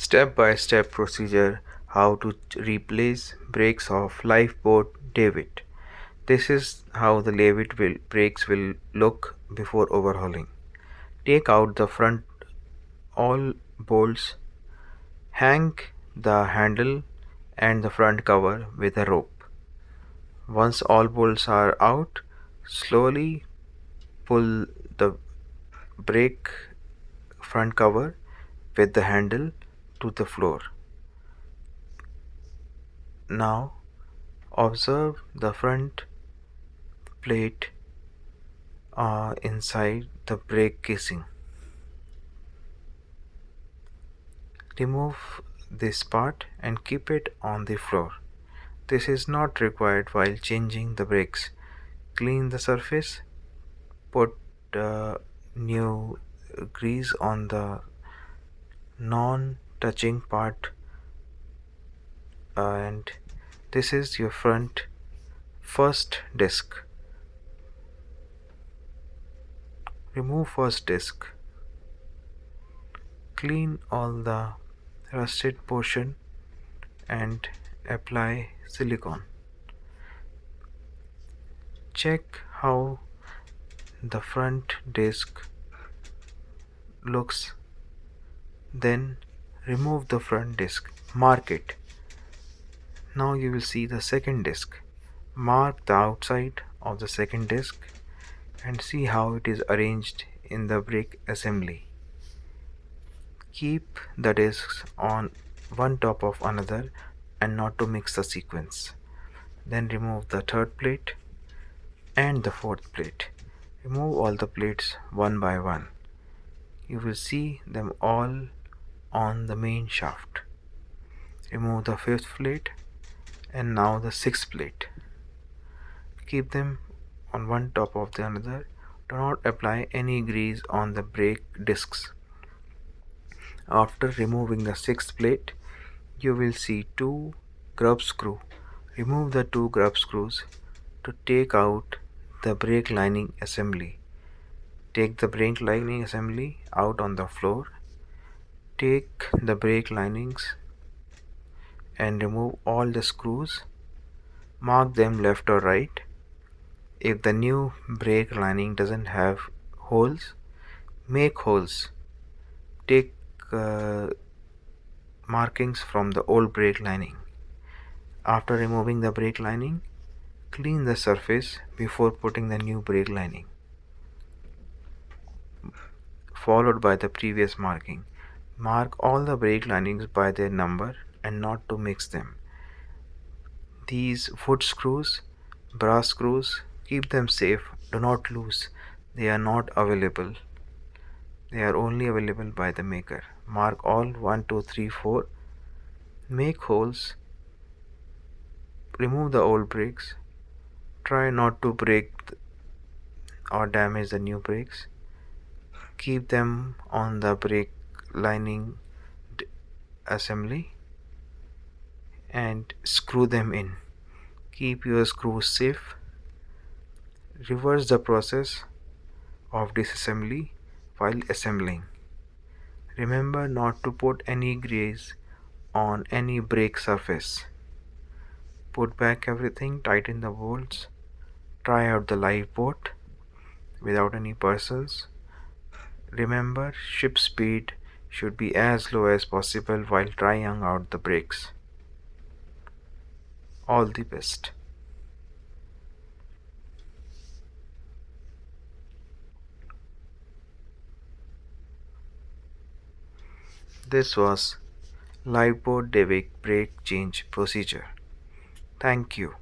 Step-by-step procedure how to replace brakes of Lifeboat Davit. This is how the brakes will look before overhauling. Take out the front all bolts, hang the handle and the front cover with a rope. Once all bolts are out, slowly pull the brake front cover with the handle to the floor. Now observe the front plate inside the brake casing. Remove this part and keep it on the floor. This is not required while changing the brakes. Clean the surface, put new grease on the non-touching part, and this is your front first disc. Remove first disc. Clean all the rusted portion and apply silicone. Check how the front disc looks, then remove the front disc. Mark it. Now you will see the second disc. Mark the outside of the second disc and see how it is arranged in the brake assembly. Keep the discs on one top of another and not to mix the sequence. Then remove the third plate and the fourth plate. Remove all the plates one by one. You will see them all on the main shaft. Remove the fifth plate and now the sixth plate. Keep them on one top of the another. Do not apply any grease on the brake discs. After removing the sixth plate, you will see two grub screws. Remove the two grub screws to take out the brake lining assembly. Take the brake lining assembly out on the floor. Take the brake linings and remove all the screws. Mark them left or right. If the new brake lining doesn't have holes, make holes. Take markings from the old brake lining. After removing the brake lining, clean the surface before putting the new brake lining, followed by the previous marking. Mark all the brake linings by their number and not to mix them. These foot screws, brass screws, keep them safe. Do not lose. They are not available. They are only available by the maker. Mark all 1, 2, 3, 4. Make holes. Remove the old brakes. Try not to break or damage the new brakes. Keep them on the brake lining assembly and screw them in. Keep your screws safe. Reverse the process of disassembly while assembling. Remember not to put any grease on any brake surface. Put back everything, tighten the bolts, try out the Lifeboat without any parcels. Remember, ship speed should be as low as possible while trying out the brakes. All the best. This was Lifeboat Davit brake change procedure. Thank you.